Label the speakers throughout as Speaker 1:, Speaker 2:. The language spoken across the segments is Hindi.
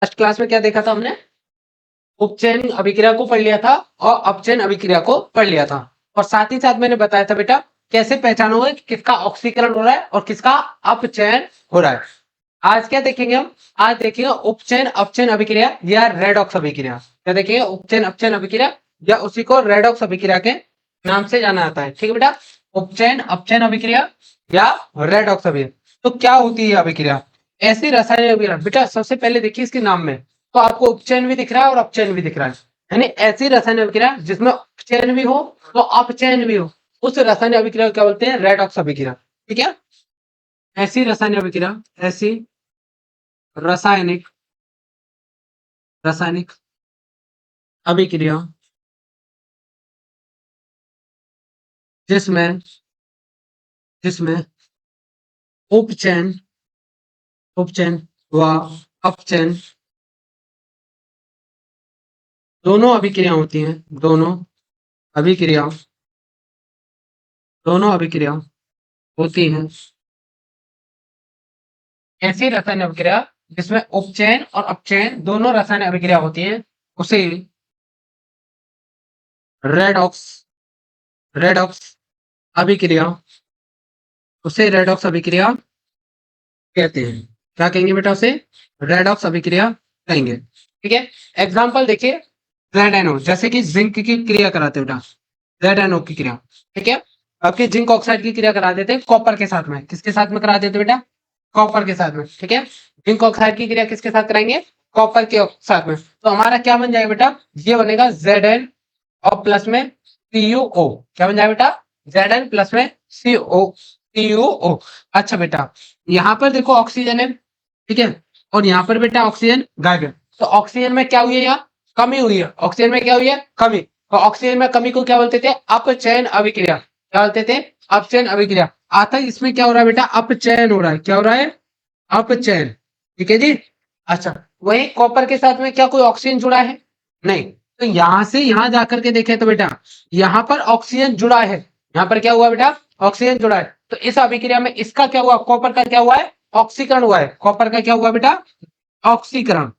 Speaker 1: फर्स्ट क्लास में क्या देखा था हमने? उपचयन अभिक्रिया को पढ़ लिया था और अपचयन अभिक्रिया को पढ़ लिया था। और साथ ही साथ मैंने बताया था बेटा कैसे पहचानोगे कि किसका ऑक्सीकरण हो रहा है और किसका अपचयन हो रहा है। आज क्या देखेंगे हम? आज देखेंगे उपचयन अपचयन अभिक्रिया या रेडॉक्स अभिक्रिया। क्या देखेंगे? उपचयन अपचयन अभिक्रिया या उसी को रेडॉक्स अभिक्रिया के नाम से जाना जाता है। ठीक है बेटा, उपचयन अपचयन अभिक्रिया या रेडॉक्स अभिक्रिया। तो क्या होती है अभिक्रिया? ऐसी रासायनिक अभिक्रिया। बेटा सबसे पहले देखिए इसके नाम में, तो आपको उपचयन भी दिख रहा है और अपचयन भी दिख रहा है। यानी ऐसी रासायनिक अभिक्रिया जिसमें उपचयन भी हो तो अपचयन भी हो, उस रासायनिक अभिक्रिया को क्या बोलते हैं? रेडॉक्स अभिक्रिया। ठीक है, ऐसी रासायनिक अभिक्रिया, ऐसी रासायनिक रासायनिक अभिक्रिया जिसमें जिसमें उपचयन उपचयन व अपचयन दोनों अभिक्रिया होती हैं, अभिक्रिया दोनों अभिक्रिया होती हैं। ऐसी रासायनिक अभिक्रिया जिसमें उपचयन और अपचयन दोनों रासायनिक अभिक्रिया होती हैं, उसे रेडॉक्स रेडॉक्स अभिक्रिया उसे रेडॉक्स अभिक्रिया कहते हैं। क्या कहेंगे बेटा? उसे रेडॉक्स अभिक्रिया कहेंगे। ठीक है, एग्जाम्पल देखिए, ZNO जैसे कि जिंक की क्रिया कराते हैं बेटा, ZNO की क्रिया। ठीक है, आपके जिंक ऑक्साइड की क्रिया करा देते हैं कॉपर के साथ में। किसके साथ में करा देते हैं बेटा? कॉपर के साथ में। ठीक है, जिंक ऑक्साइड की क्रिया किसके साथ कराएंगे? कॉपर के साथ में। तो हमारा क्या बन जाएगा बेटा? ये बनेगा Zn और प्लस में CuO। क्या बन जाएगा बेटा? Zn प्लस में CuO। अच्छा बेटा, यहाँ पर देखो ऑक्सीजन है, ठीक है, और यहाँ पर बेटा ऑक्सीजन गायब है। तो ऑक्सीजन में क्या हुई है? यहाँ कमी हुई है। ऑक्सीजन में क्या हुई है? कमी। तो ऑक्सीजन में कमी को क्या बोलते थे? अपचयन अभिक्रिया। क्या बोलते थे? अपचयन अभिक्रिया। आता है इसमें क्या हो रहा है बेटा? अपचयन हो रहा है। क्या हो रहा है? अपचयन। ठीक है जी। अच्छा, वही कॉपर के साथ में क्या कोई ऑक्सीजन जुड़ा है? नहीं। तो यहां से यहां जाकर के देखें तो बेटा यहाँ पर ऑक्सीजन जुड़ा है। यहाँ पर क्या हुआ बेटा? ऑक्सीजन जुड़ा है। तो इस अभिक्रिया में इसका क्या हुआ? कॉपर का क्या हुआ है? ऑक्सीकरण हुआ है। कॉपर का क्या हुआ बेटा? ऑक्सीकरण।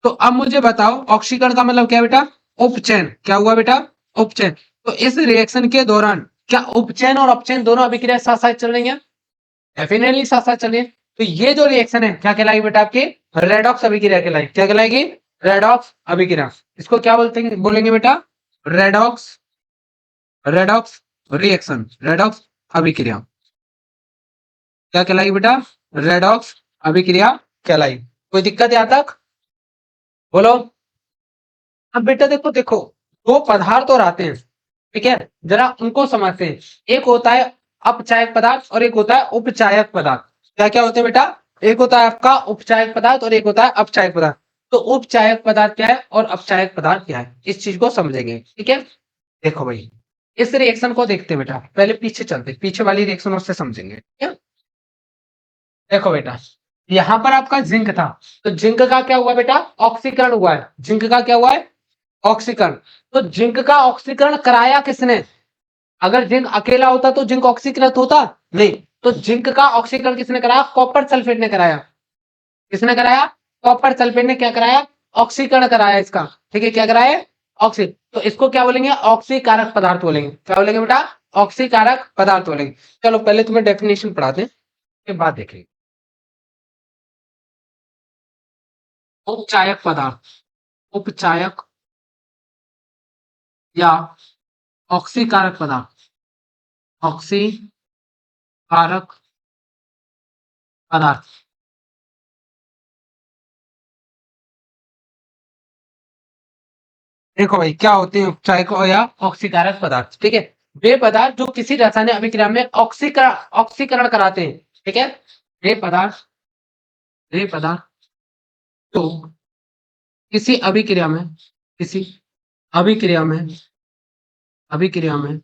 Speaker 1: तो अब मुझे बताओ ऑक्सीकरण का मतलब क्या है बेटा? उपचयन। क्या हुआ बेटा? उपचयन। तो इस रिएक्शन के दौरान क्या उपचयन और अपचयन दोनों अभिक्रिया साथ साथ चल रही है? डेफिनेटली साथ साथ चल रही है। तो ये जो रिएक्शन है क्या कहलाएगी बेटा? आपकी रेडॉक्स अभिक्रिया कहलाएगी। क्या कहलाएगी? रेडॉक्स अभिक्रिया। इसको क्या बोलते हैं, बोलेंगे बेटा? रेडॉक्स रेडॉक्स रिएक्शन, रेडॉक्स अभिक्रिया। क्या कहलाएगी बेटा? रेडॉक्स अभिक्रिया कहलाएगी। कोई दिक्कत यहाँ तक? बोलो। अब बेटा देखो देखो, दो पदार्थ और आते हैं, ठीक है, जरा उनको समझते हैं। एक होता है अपचायक पदार्थ और एक होता है उपचायक पदार्थ। क्या क्या होते हैं बेटा? एक होता है आपका उपचायक पदार्थ और एक होता है अपचायक पदार्थ। तो उपचायक पदार्थ क्या है और अपचायक पदार्थ क्या है, इस चीज को समझेंगे। ठीक है, देखो भाई, इस रिएक्शन को देखते हैं बेटा, पहले पीछे चलते, पीछे वाली रिएक्शन उससे समझेंगे। ठीक है, देखो बेटा, यहाँ पर आपका जिंक था, तो जिंक का क्या हुआ बेटा? ऑक्सीकरण हुआ है। जिंक का क्या हुआ है? ऑक्सीकरण। तो जिंक का ऑक्सीकरण कराया किसने? अगर जिंक अकेला होता तो जिंक ऑक्सीकृत होता? नहीं। तो जिंक का ऑक्सीकरण किसने कराया? कॉपर सल्फेट ने कराया। किसने कराया? कॉपर सल्फेट ने क्या कराया? ऑक्सीकरण कराया इसका। ठीक है, क्या कराया? ऑक्सी। तो इसको क्या बोलेंगे? ऑक्सीकारक पदार्थ बोलेंगे। क्या बोलेंगे बेटा? ऑक्सीकारक पदार्थ बोलेंगे। चलो पहले तुम्हें डेफिनेशन पढ़ा दें, के बाद देखेंगे। उपचायक पदार्थ, उपचायक या ऑक्सीकारक पदार्थ, ऑक्सीकारक पदार्थ। देखो भाई, क्या होते हैं उपचायक या ऑक्सीकारक पदार्थ? ठीक है, वे पदार्थ जो किसी रासायनिक अभिक्रिया में ऑक्सीकरण कराते हैं। ठीक है, वे पदार्थ वे पदार्थ तो किसी अभिक्रिया में किसी अभिक्रिया में अभिक्रिया में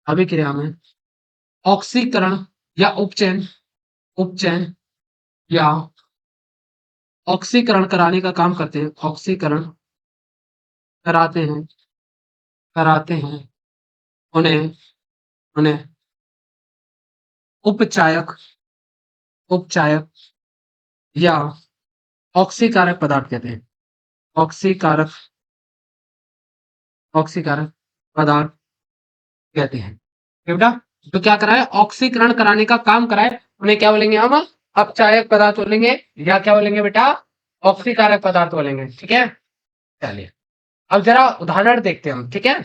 Speaker 1: अभिक्रिया में ऑक्सीकरण या उपचयन उपचयन या ऑक्सीकरण कराने का काम करते हैं। ऑक्सीकरण कराते हैं कराते हैं उन्हें उन्हें उपचायक उपचायक या ऑक्सीकारक पदार्थ कहते हैं। ऑक्सीकारक ऑक्सीकारक पदार्थ कहते हैं। ठीक है बेटा, तो क्या कराए, ऑक्सीकरण कराने का काम कराए, उन्हें क्या बोलेंगे हम, अपचायक पदार्थ बोलेंगे, या क्या बोलेंगे बेटा, ऑक्सीकारक पदार्थ बोलेंगे। ठीक है, चलिए अब जरा उदाहरण देखते हैं हम। ठीक है,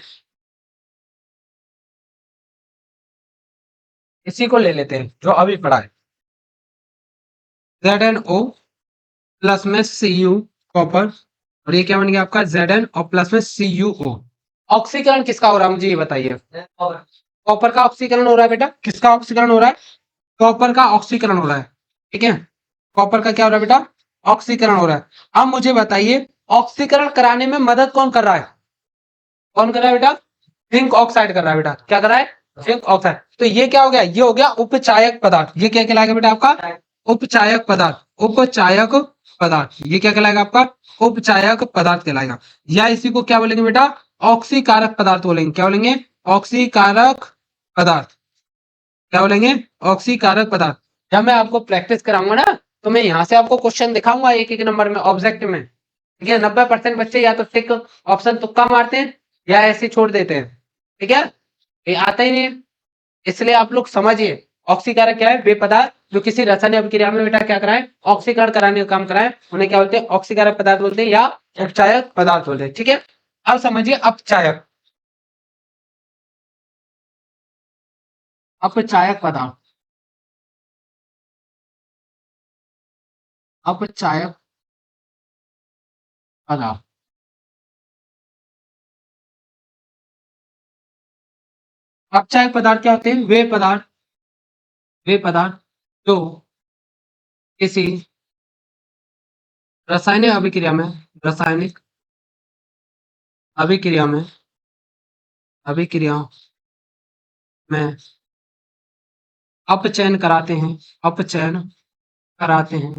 Speaker 1: इसी को ले लेते हैं जो अभी पढ़ा है। ZnO प्लस में Cu कॉपर, और ये क्या बन गया आपका Zn और प्लस में CuO। ऑक्सीकरण किसका हो रहा है मुझे ये बताइए। कॉपर का ऑक्सीकरण हो रहा है बेटा, किसका ऑक्सीकरण हो रहा है, कॉपर का ऑक्सीकरण हो रहा है। ठीक है, कॉपर का क्या हो रहा है बेटा, ऑक्सीकरण हो रहा है। अब मुझे बताइए ऑक्सीकरण कराने में मदद कौन कर रहा है, कौन कर रहा है बेटा, जिंक ऑक्साइड कर रहा है बेटा। क्या कर रहा है, जिंक ऑक्साइड। तो ये क्या हो गया, ये हो गया उपचायक पदार्थ। ये क्या कहलाएगा बेटा आपका, उपचायक पदार्थ। उपचायक पदार्थ, ये क्या कहलाएगा आपका, उपचायक पदार्थ कहलाएगा। या इसी को क्या बोलेंगे बेटा, ऑक्सीकारक पदार्थ बोलेंगे। क्या बोलेंगे, ऑक्सीकारक पदार्थ। क्या बोलेंगे, ऑक्सीकारक पदार्थ। जब मैं आपको प्रैक्टिस कराऊंगा ना, तो मैं यहाँ से आपको क्वेश्चन दिखाऊंगा एक एक नंबर में ऑब्जेक्टिव में। ठीक है, 90% बच्चे या तो टिक ऑप्शन तुक्का मारते हैं या ऐसे छोड़ देते हैं। ठीक है, ये आता ही नहीं है। इसलिए आप लोग समझिए, ऑक्सीकारक क्या है, वे पदार्थ जो किसी रासायनिक अभिक्रिया में बेटा क्या कराए, ऑक्सीकरण कराने का काम कराए, उन्हें क्या बोलते हैं, ऑक्सीकारक पदार्थ बोलते हैं या उपचायक पदार्थ बोलते हैं। ठीक है, अब समझिए अपचायक, अपचायक पदार्थ, अपचायक पदार्थ। अपचायक पदार्थ क्या होते हैं, वे पदार्थ जो किसी रासायनिक अभिक्रिया में, रासायनिक अभिक्रिया में, अभिक्रिया में अपचयन कराते हैं, अपचयन कराते हैं,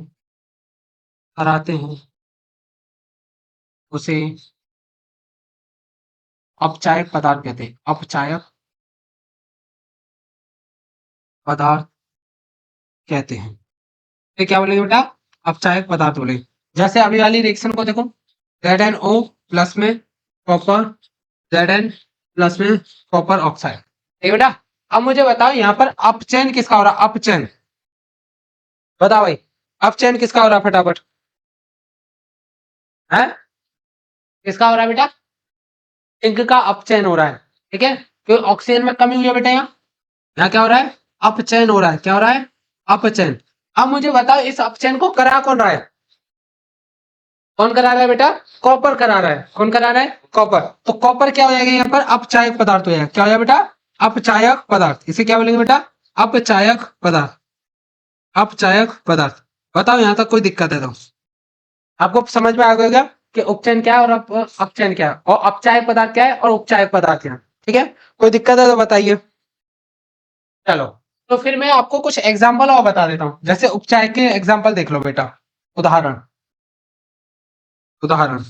Speaker 1: कराते हैं, उसे अपचायक पदार्थ कहते हैं। अपचायक पदार्थ कहते हैं। ये क्या बोलेंगे बेटा, अपचायक पदार्थ बोलेंगे। जैसे अभी वाली रिएक्शन को देखो, ZnO प्लस में कॉपर, Zn प्लस में कॉपर ऑक्साइड। ठीक है बेटा, अब मुझे बताओ यहाँ पर अपचयन किसका हो रहा है, अपचयन बताओ भाई, अपचयन किसका हो रहा है फटाफट है, किसका हो रहा है बेटा, जिंक का अपचयन हो रहा है। ठीक है, क्योंकि ऑक्सीजन में कमी हुई है बेटा, यहाँ क्या हो रहा है, अपचयन हो रहा है। क्या हो रहा है, अपचयन। अब मुझे बताओ इस अपचयन को करा कौन रहा है, कौन करा रहा है बेटा, कॉपर करा रहा है। कौन करा रहा है, कॉपर। तो कॉपर क्या हो जाएगा यहाँ पर, अपचायक पदार्थ हो जाएगा। क्या हो जाएगा बेटा, अपचायक पदार्थ। इसे क्या बोलेंगे बेटा, अपचायक पदार्थ, अपचायक पदार्थ। बताओ यहाँ तक कोई दिक्कत है तो आपको समझ में आ गया कि उपचयन क्या है और अपचयन क्या है, और अपचायक पदार्थ क्या है और उपचायक पदार्थ क्या है। ठीक है, कोई दिक्कत है तो बताइए। चलो, तो फिर मैं आपको कुछ एग्जाम्पल और बता देता हूँ। जैसे उपचायक के एग्जाम्पल देख लो बेटा, उदाहरण, उदाहरण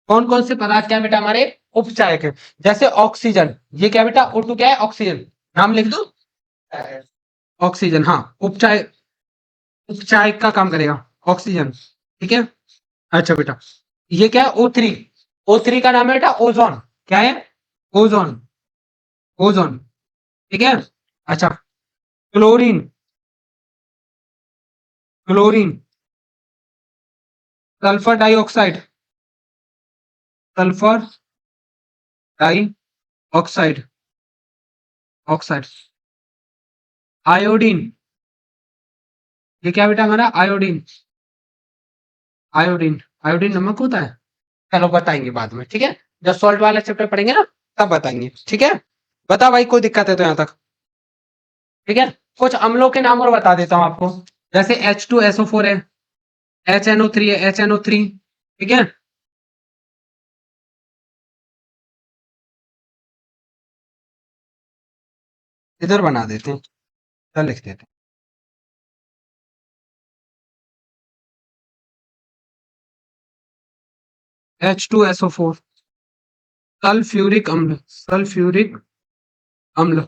Speaker 1: कौन कौन से पदार्थ क्या है बेटा हमारे उपचायक है। जैसे ऑक्सीजन, ये क्या बेटा, O2 क्या है, ऑक्सीजन। नाम लिख दो, ऑक्सीजन। हाँ, उपचायक, उपचायक का काम करेगा ऑक्सीजन। ठीक है, अच्छा बेटा, ये क्या है, O3, O3 का नाम है बेटा ओजोन। क्या है, ओजोन, ओजोन। ठीक है, अच्छा, chlorine, chlorine, sulphur dioxide, sulphur dioxide, oxide, iodine, ये क्या बेटा हमारा, आयोडीन, आयोडीन, आयोडीन नमक होता है। चलो बताएंगे बाद में। ठीक है, जब सॉल्ट वाला चैप्टर पढ़ेंगे ना तब बताएंगे। ठीक है, बता भाई, कोई दिक्कत है तो यहाँ तक। ठीक है, कुछ अम्लों के नाम और बता देता हूँ आपको। जैसे H2SO4 है, HNO3 है, HNO3। ठीक है, इधर बना देते हैं, इधर लिख देते हैं, H2SO4, सल्फ्यूरिक अम्ल, सल्फ्यूरिक अम्ल।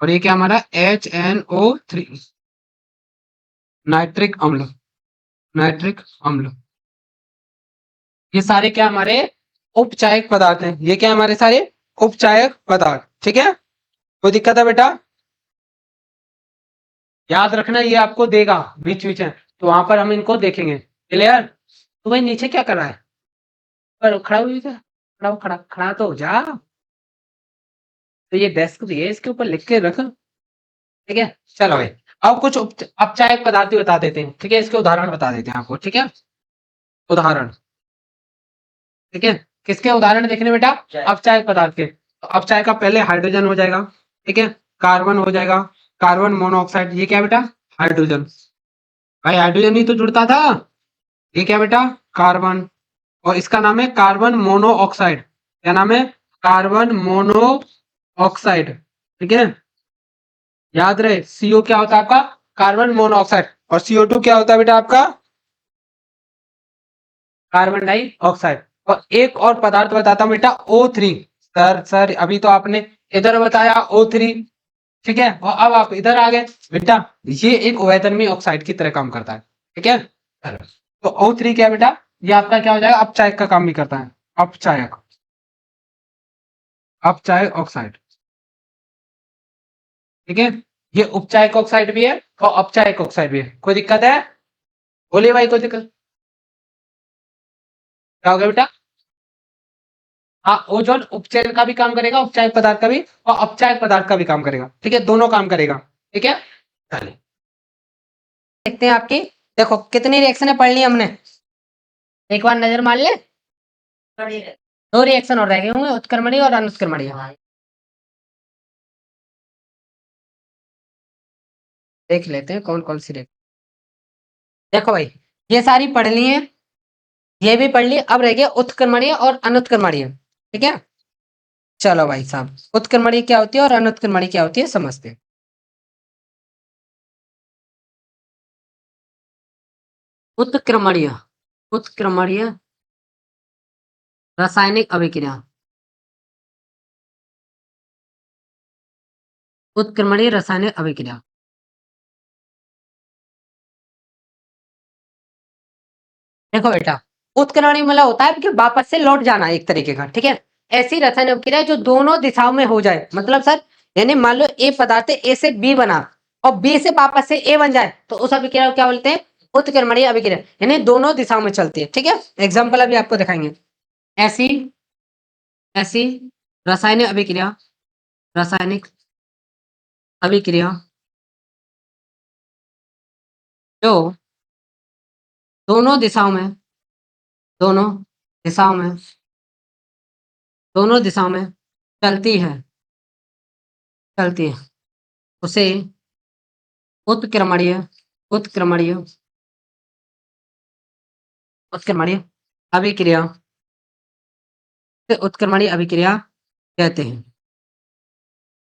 Speaker 1: और ये क्या हमारा HNO3, नाइट्रिक अम्ल, नाइट्रिक अम्ल। ये सारे क्या हमारे उपचायक पदार्थ हैं। ये क्या हमारे सारे उपचायक पदार्थ। ठीक है, कोई दिक्कत है बेटा? याद रखना ये आपको देगा बीच बीच में, तो वहां पर हम इनको देखेंगे। क्लियर? तो भाई नीचे क्या कर रहा है? पर खड़ा हुई क्या? खड़ा खड़ा तो हो जा। तो ये डेस्क भी है, इसके ऊपर लिख के रख। ठीक है, चलो भाई। अब कुछ अपचायक पदार्थ भी बता देते हैं। ठीक है, इसके उदाहरण बता देते हैं आपको। ठीक है, उदाहरण। ठीक है, किसके उदाहरण देखने बेटा? अपचायक पदार्थ के। तो अपचायक का पहले हाइड्रोजन हो जाएगा। ठीक है, कार्बन हो जाएगा, कार्बन मोनोऑक्साइड। ये क्या बेटा? हाइड्रोजन। भाई हाइड्रोजन ही तो जुड़ता था। ये क्या बेटा? कार्बन। और इसका नाम है कार्बन मोनोऑक्साइड। क्या नाम है? Carbon monoxide. ठीक है, याद रहे सीओ क्या होता है आपका? Carbon monoxide. और CO2 क्या होता है बेटा आपका? Carbon dioxide. और एक और पदार्थ बताता हूं बेटा, O3। सर अभी तो आपने इधर बताया O3। ठीक है, और अब आप इधर आ गए बेटा। ये एक वैधर्मी ऑक्साइड की तरह काम करता है। ठीक है, तो O3 क्या बेटा? ये आपका क्या हो जाएगा? अपचायक का काम भी करता है। अपचायक, अपचायक ऑक्साइड। ठीक है, ये उपचायक ऑक्साइड भी है और अपचायक ऑक्साइड भी है। कोई दिक्कत है? बोलिए भाई, कोई दिक्कत? क्या हो गया बेटा? हाँ, ओजोन उपचयन का भी काम करेगा, उपचायक पदार्थ का भी, और अपचायक पदार्थ का भी काम करेगा। ठीक है, दोनों काम करेगा। ठीक है, चलिए देखते हैं आपकी। देखो कितनी रिएक्शन पढ़ ली हमने, एक बार नजर मार ले। दो रिएक्शन और रह गए होंगे, उत्क्रमणीय और अनुत्क्रमणीय। देख लेते हैं कौन कौन सी रिएक्शन। देखो भाई, ये सारी पढ़ ली है, ये भी पढ़ ली। अब रह गया उत्क्रमणीय और अनुत्क्रमणीय। ठीक है, चलो भाई साहब, उत्क्रमणीय क्या होती है और अनुत्क्रमणीय क्या होती है समझते हैं। उत्क्रमणीय, उत्क्रमणीय रासायनिक अभिक्रिया, उत्क्रमणीय रासायनिक अभिक्रिया। देखो बेटा, उत्क्रमणीय मतलब होता है कि वापस से लौट जाना एक तरीके का। ठीक है, ऐसी रासायनिक अभिक्रिया जो दोनों दिशाओं में हो जाए। मतलब सर, यानी मान लो ए पदार्थ ए से बी बना और बी से वापस से ए बन जाए, तो उस अभिक्रिया को क्या बोलते हैं? उत्क्रमणीय अभिक्रिया, यानी दोनों दिशाओं में चलती है। ठीक है, एग्जाम्पल अभी आपको दिखाएंगे। ऐसी ऐसी रासायनिक अभिक्रिया, रासायनिक अभिक्रिया जो दोनों दिशाओं में, दोनों दिशाओं में, दोनों दिशाओं में चलती है, चलती है, उसे उत्क्रमणीय, उत्क्रमणीय, उत्क्रमणीय अभिक्रिया से उत्क्रमणीय अभिक्रिया कहते हैं।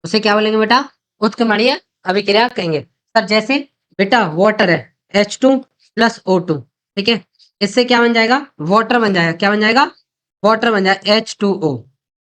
Speaker 1: उसे क्या बोलेंगे बेटा? उत्क्रमणीय अभिक्रिया कहेंगे। सर जैसे बेटा वाटर है, H2 + O2। ठीक है, इससे क्या बन जाएगा? वाटर बन जाएगा। क्या बन जाएगा? वाटर बन जाएगा, H2O।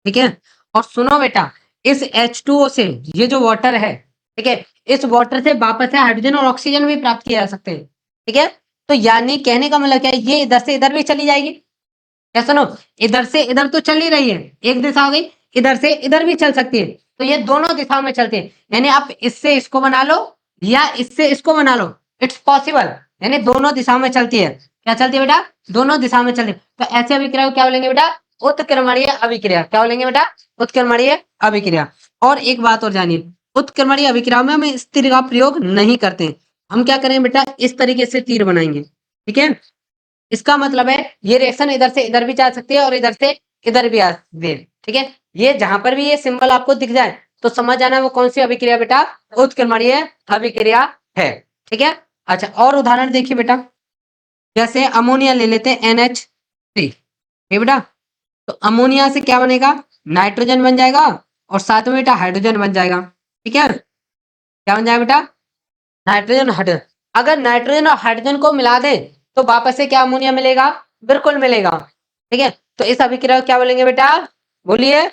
Speaker 1: ठीक है, और सुनो बेटा, इस H2O से ये जो वाटर है, ठीक है, इस वाटर से वापस से हाइड्रोजन और ऑक्सीजन भी प्राप्त किया जा सकते हैं। ठीक है, तो यानी कहने का मतलब क्या है, ये इधर से इधर भी चली जाएगी। क्या सुनो, इधर से इधर तो चल ही रही है, एक दिशा हो गई, इधर से इधर भी चल सकती है। तो ये दोनों दिशाओं में चलती है, यानी आप इससे इसको बना लो या इससे इसको बना लो, इट्स पॉसिबल। यानी दोनों दिशाओं में चलती है। क्या चलती है बेटा? दोनों दिशाओं में चलती है। तो ऐसे अभिक्रिया को क्या बोलेंगे बेटा? उत्क्रमणीय अभिक्रिया। क्या बोलेंगे बेटा? उत्क्रमणीय अभिक्रिया। और एक बात और जानिए, उत्क्रमणीय अभिक्रिया में हम इस तीर का प्रयोग नहीं करते। हम क्या करेंगे बेटा? इस तरीके से तीर बनाएंगे। ठीक है, इसका मतलब है ये रिएक्शन इधर से इधर भी जा सकती है और इधर से इधर भी आ सकती है। ठीक है, ये जहां पर भी ये सिंबल आपको दिख जाए तो समझ जाना वो कौन सी अभिक्रिया बेटा? उत्क्रमणीय अभिक्रिया है। ठीक है, अच्छा और उदाहरण देखिए बेटा, जैसे अमोनिया ले लेते हैं, NH3। ठीक बेटा, तो अमोनिया से क्या बनेगा? नाइट्रोजन बन जाएगा और साथ में बेटा हाइड्रोजन बन जाएगा। ठीक है, क्या बन जाएगा बेटा? Nitrogen hydrogen. अगर नाइट्रोजन और हाइड्रोजन को मिला दे तो वापस से क्या अमोनिया मिलेगा? बिल्कुल मिलेगा। ठीक है, तो इस अभिक्रिया को क्या बोलेंगे बेटा? बोलिए।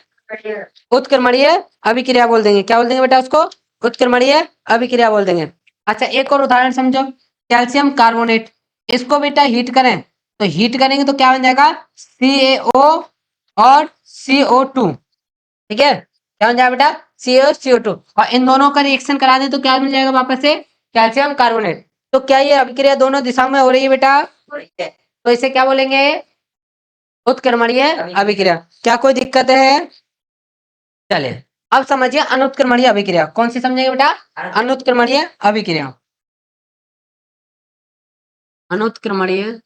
Speaker 1: उत्क्रमणीय अभिक्रिया बोल देंगे। क्या बोल देंगे बेटा उसको? उत्क्रमणीय अभिक्रिया बोल देंगे। अच्छा एक और उदाहरण समझो, कैल्शियम कार्बोनेट, इसको बेटा हीट करें तो हीट करेंगे तो क्या बन जाएगा CaO और CO2, ठीक है, क्या बन जाएगा बेटा CO CO2, और इन दोनों का रिएक्शन करा दें तो क्या मिल जाएगा वापस से कैल्शियम कार्बोनेट। तो क्या ये अभिक्रिया दोनों दिशा में हो रही है बेटा, तो इसे क्या बोलेंगे उत्क्रमणीय अभिक्रिया। क्या कोई दिक्कत है, चले अब समझिए अनुत्क्रमणीय अभिक्रिया, कौन सी समझेंगे बेटा अनुत्क्रमणीय अभिक्रिया। अनुत्क्रमणीय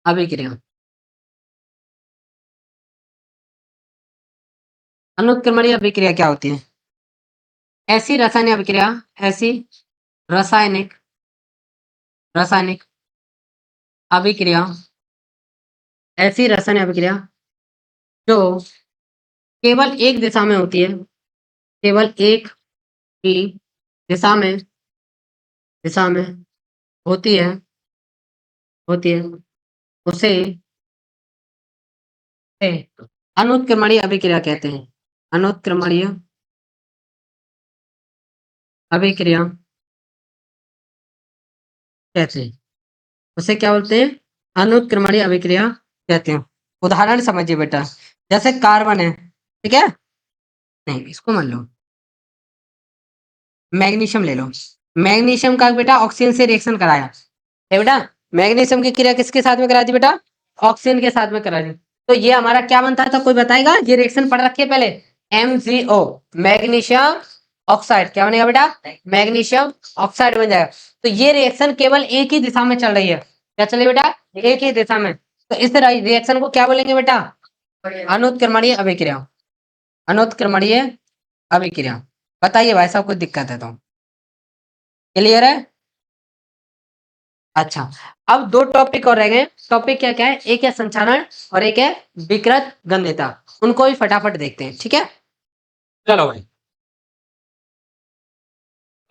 Speaker 1: अभिक्रिया, अनुत्क्रमणीय अभिक्रिया क्या होती है, ऐसी रासायनिक अभिक्रिया, ऐसी रासायनिक रासायनिक अभिक्रिया, ऐसी रासायनिक अभिक्रिया जो केवल एक दिशा में होती है, केवल एक ही दिशा में होती है उसे अनुत्क्रमणीय अभिक्रिया कहते हैं। अनुत्क्रमणीय अभिक्रिया कहते हैं, उसे क्या बोलते हैं अनुत्क्रमणीय अभिक्रिया कहते हैं। उदाहरण समझिए बेटा, जैसे कार्बन है, ठीक है, नहीं इसको मान लो, मैग्नीशियम ले लो, मैग्नीशियम का बेटा ऑक्सीजन से रिएक्शन कराया है बेटा, मैग्नीशियम की क्रिया किसके साथ में करा दी बेटा ऑक्सीजन के साथ में करा दी, तो ये हमारा क्या बनता था कोई बताएगा, ये रिएक्शन पढ़ रखी है पहले, MgO मैग्नीशियम ऑक्साइड, क्या बनेगा बेटा मैग्नीशियम ऑक्साइड बन जाएगा। तो ये रिएक्शन केवल एक ही दिशा में चल रही है, क्या चले बेटा एक ही दिशा में, तो इस रिएक्शन को क्या बोलेंगे बेटा अनुत्क्रमणीय अभिक्रिया। अनुत्क्रमणीय अभिक्रिया, बताइए भाई साहब कोई दिक्कत है तो, क्लियर है। अच्छा, अब दो टॉपिक और रह गए, टॉपिक क्या क्या है, एक है संचारण और एक है विकृत गंध्यता, उनको भी फटाफट देखते हैं, ठीक है चलो भाई।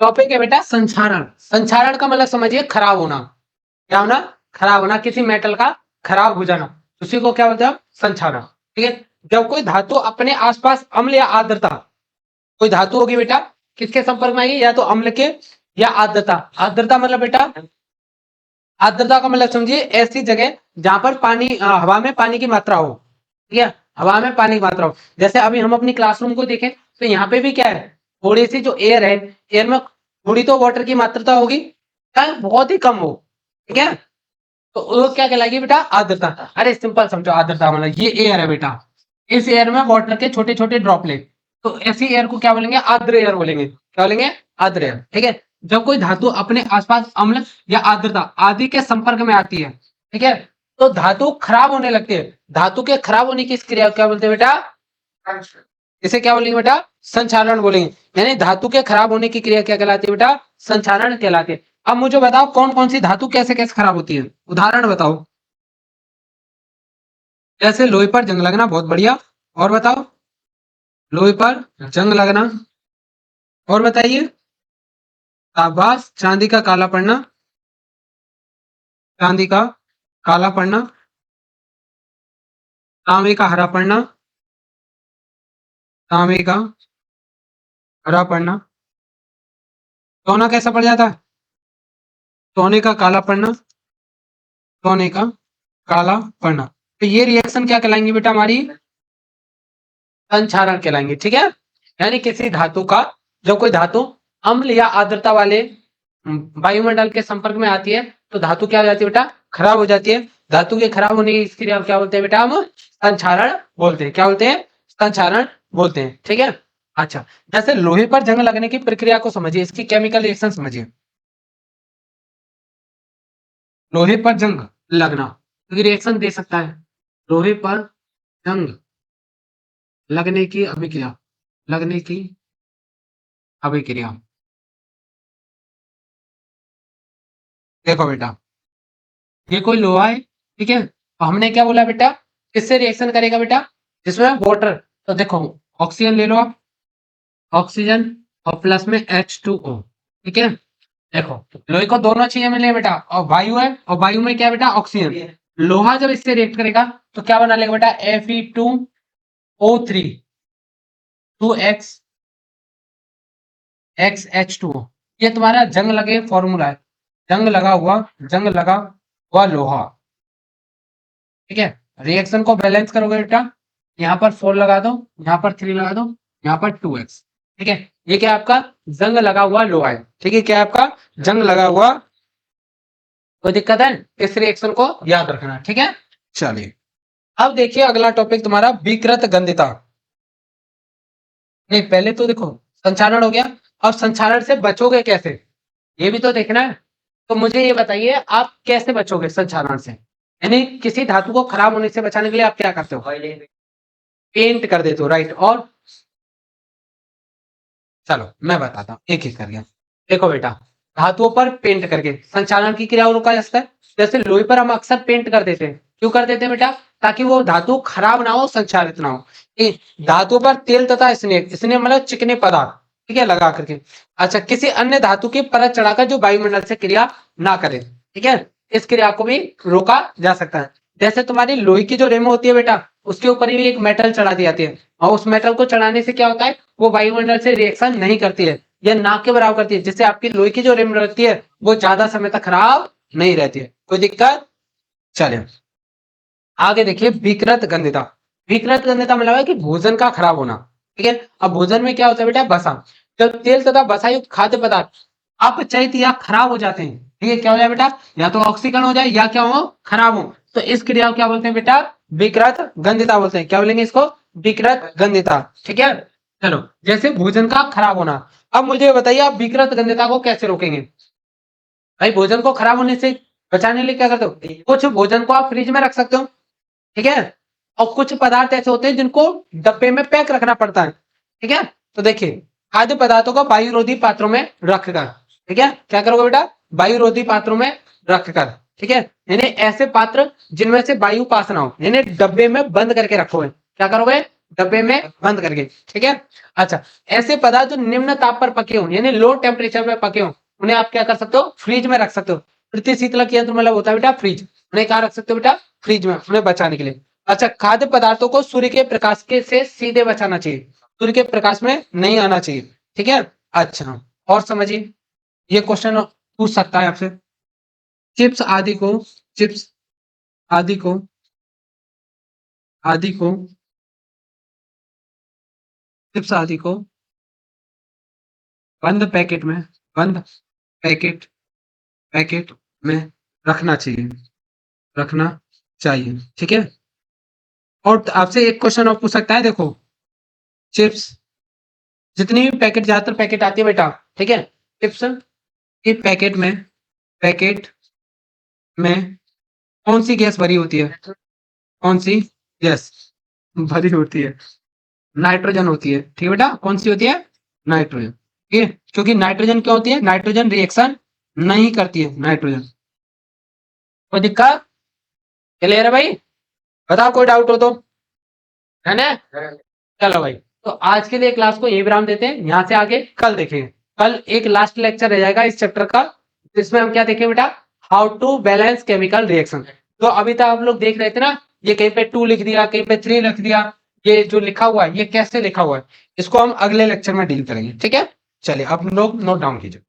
Speaker 1: टॉपिक है बेटा संचारण, संचारण का मतलब समझिए खराब होना, क्या होना खराब होना, किसी मेटल का खराब हो जाना, उसी को क्या बोलते हैं संचारण, ठीक है। जब कोई धातु अपने आसपास अम्ल या आर्द्रता, कोई धातु होगी बेटा किसके संपर्क में आएगी, या तो अम्ल के या आर्द्रता, आर्द्रता मतलब बेटा आर्द्रता का मतलब समझिए ऐसी जगह जहां पर पानी हवा में पानी की मात्रा हो, ठीक है, हवा में पानी की मात्रा हो, जैसे अभी हम अपनी क्लासरूम को देखें तो यहाँ पे भी क्या है थोड़ी सी जो एयर है, एयर में थोड़ी तो वाटर की मात्रा होगी, क्या बहुत ही कम हो, ठीक है, तो वो क्या कहलाएगी बेटा आर्द्रता। अरे सिंपल समझो, आर्द्रता मतलब ये एयर है बेटा, इस एयर में वाटर के छोटे छोटे ड्रॉपलेट, तो ऐसी एयर को क्या बोलेंगे आर्द्र एयर बोलेंगे, क्या बोलेंगे आर्द्र एयर, ठीक है। जब कोई धातु अपने आसपास अम्ल या आर्द्रता आदि के संपर्क में आती है, ठीक है, तो धातु खराब होने लगती है, धातु के खराब होने की इस क्रिया को क्या बोलते हैं बेटा, इसे क्या बोलेंगे बेटा संचारण बोलेंगे, यानी धातु के खराब होने की क्रिया क्या कहलाती है बेटा संचारण कहलाती है। अब मुझे बताओ कौन कौन सी धातु कैसे कैसे खराब होती है, उदाहरण बताओ। जैसे लोहे पर जंग लगना, बहुत बढ़िया, और बताओ लोहे पर जंग लगना, और बताइए आवाज, चांदी का काला पड़ना, चांदी का काला पड़ना, तांबे का हरा पड़ना, तांबे का हरा पड़ना, सोना कैसा पड़ जाता है, सोने का काला पड़ना, सोने का काला पड़ना, तो ये रिएक्शन क्या कहलाएंगे बेटा हमारी संचारण कहलाएंगे, ठीक है। यानी किसी धातु का, जब कोई धातु अम्ल या आर्द्रता वाले वायुमंडल के संपर्क में आती है तो धातु क्या हो जाती है बेटा खराब हो जाती है, धातु के खराब होने की क्रिया क्या बोलते हैं बेटा हम संचारण बोलते हैं, क्या बोलते हैं संचारण बोलते हैं, ठीक है। अच्छा, जैसे लोहे पर जंग लगने की प्रक्रिया को समझिए, इसकी केमिकल रिएक्शन समझिए, लोहे पर जंग लगना तो रिएक्शन दे सकता है, लोहे पर जंग लगने की अभिक्रिया, लगने की अभिक्रिया, देखो बेटा ये कोई लोहा है, ठीक है, तो हमने क्या बोला बेटा किससे रिएक्शन करेगा बेटा जिसमें वाटर, तो देखो ऑक्सीजन ले लो आप, ऑक्सीजन और प्लस में H2O, ठीक है, देखो लोहे को दोनों चीजें मिले बेटा, और वायु है और वायु में क्या बेटा ऑक्सीजन, लोहा जब इससे रिएक्ट करेगा तो क्या बना लेगा बेटा Fe2O3 2x XH2O, ये तुम्हारा जंग लगे फॉर्मूला है, जंग लगा हुआ लोहा। ठीक है, रिएक्शन को बैलेंस करोगे बेटा, यहाँ पर 4 लगा दो, यहाँ पर 3 लगा दो, यहाँ पर 2x। ठीक है, ये क्या आपका जंग लगा हुआ लोहा है। ठीक है, क्या आपका जंग लगा हुआ, कोई दिक्कत है, इस रिएक्शन को याद रखना। ठीक है, चलिए अब देखिए अगला टॉपिक तुम्हारा विकृत गंधिता। नहीं पहले तो देखो संचारण हो गया, अब संचारण से बचोगे कैसे ये भी तो देखना है। तो मुझे ये बताइए आप कैसे बचोगे संचारण से, यानी किसी धातु को खराब होने से बचाने के लिए आप क्या करते हो, पेंट कर देते हो, राइट। और चलो मैं बताता हूँ एक एक करके। देखो बेटा, धातुओं पर पेंट करके संचालन की क्रिया को रोका जा सकता है। जैसे लोहे पर हम अक्सर पेंट कर देते हैं, क्यों कर देते हैं बेटा, ताकि वो धातु खराब ना हो, संचारित ना हो। धातुओं पर तेल तथा स्नेह, स्नेह मतलब चिकने पदार्थ, ठीक है, लगा करके। अच्छा, किसी अन्य धातु की परत चढ़ाकर जो वायुमंडल से क्रिया ना करे, ठीक है, इस क्रिया को भी रोका जा सकता है। जैसे तुम्हारी लोहे की जो रेम होती है बेटा, उसके ऊपर ही एक मेटल चढ़ा दी जाती है, और उस मेटल को चढ़ाने से क्या होता है, वो वायुमंडल से रिएक्शन नहीं करती है, या ना के बराबर करती है, जिससे आपकी लोहे की जो रिम रहती है वो ज्यादा समय तक खराब नहीं रहती है। कोई दिक्कत, चलिए आगे देखिए विकृत गंधिता। विकृत गंधिता मतलब है कि भोजन का खराब होना। ठीक है, अब भोजन में क्या होता है बेटा, बसा। जब तेल तथा बसा युक्त खाद्य पदार्थ अपचयित या खराब हो जाते हैं, ठीक है, क्या हो जाए बेटा, या तो ऑक्सीकरण हो जाए या क्या हो, खराब हो, तो इस क्रिया को क्या बोलते हैं बेटा, विकृत गंधिता बोलते हैं। क्या बोलेंगे इसको, विकृत गंधिता। ठीक है, चलो जैसे भोजन का खराब होना। अब मुझे बताइए आप विकृत गंधिता को कैसे रोकेंगे। भाई भोजन को खराब होने से बचाने के लिए क्या करते हो, कुछ भोजन को आप फ्रिज में रख सकते हो, ठीक है, और कुछ पदार्थ ऐसे होते हैं जिनको डब्बे में पैक रखना पड़ता है। ठीक है, तो देखिए खाद्य पदार्थों को वायुरोधी पात्रों में रखकर, ठीक है, क्या करोगे बेटा, वायुरोधी पात्रों में रखकर, ठीक है, यानी ऐसे पात्र जिनमें से वायु पास ना हो, यानी डब्बे में बंद करके रखोगे। क्या करोगे, डब्बे में बंद करके। ठीक है, अच्छा, ऐसे पदार्थ जो निम्न ताप पर पके हो, यानी लो टेम्परेचर में पके हो, उन्हें आप क्या कर सकते हो, फ्रिज में रख सकते हो। प्रतिशीतलक यंत्र मतलब होता है बेटा फ्रिज, उन्हें कहा रख सकते हो बेटा, फ्रिज में, उन्हें बचाने के लिए। अच्छा, खाद्य पदार्थों को सूर्य के प्रकाश के से सीधे बचाना चाहिए, सूर्य के प्रकाश में नहीं आना चाहिए। ठीक है, अच्छा और समझिए, ये क्वेश्चन पूछ सकता है आपसे। चिप्स आदि को, चिप्स आदि को, आदि को, चिप्स आदि को बंद पैकेट में, बंद पैकेट, पैकेट में रखना चाहिए, रखना चाहिए। ठीक है, और आपसे एक क्वेश्चन और पूछ सकता है, देखो चिप्स, जितनी भी पैकेट, ज्यादातर पैकेट आती है बेटा, ठीक है, चिप्स के पैकेट में, पैकेट में कौन सी गैस भरी होती है, कौन सी गैस भरी होती है, नाइट्रोजन होती है। ठीक है बेटा, कौन सी होती है, नाइट्रोजन। ठीक है, क्योंकि नाइट्रोजन क्या होती है, नाइट्रोजन रिएक्शन नहीं करती है, नाइट्रोजन। कोई दिक्कत, क्लियर है भाई, बताओ कोई डाउट हो तो, है ना। चलो भाई, तो आज के लिए क्लास को यही विराम देते हैं, यहाँ से आगे कल देखेंगे। कल एक लास्ट लेक्चर रह जाएगा इस चैप्टर का, जिसमें हम क्या देखें बेटा, how to balance chemical reaction. तो अभी तक आप लोग देख रहे थे ना, ये कहीं पे 2 लिख दिया, कहीं पे 3 लिख दिया, ये जो लिखा हुआ है ये कैसे लिखा हुआ है, इसको हम अगले लेक्चर में डील करेंगे। ठीक है, चलिए आप लोग नोट डाउन कीजिए।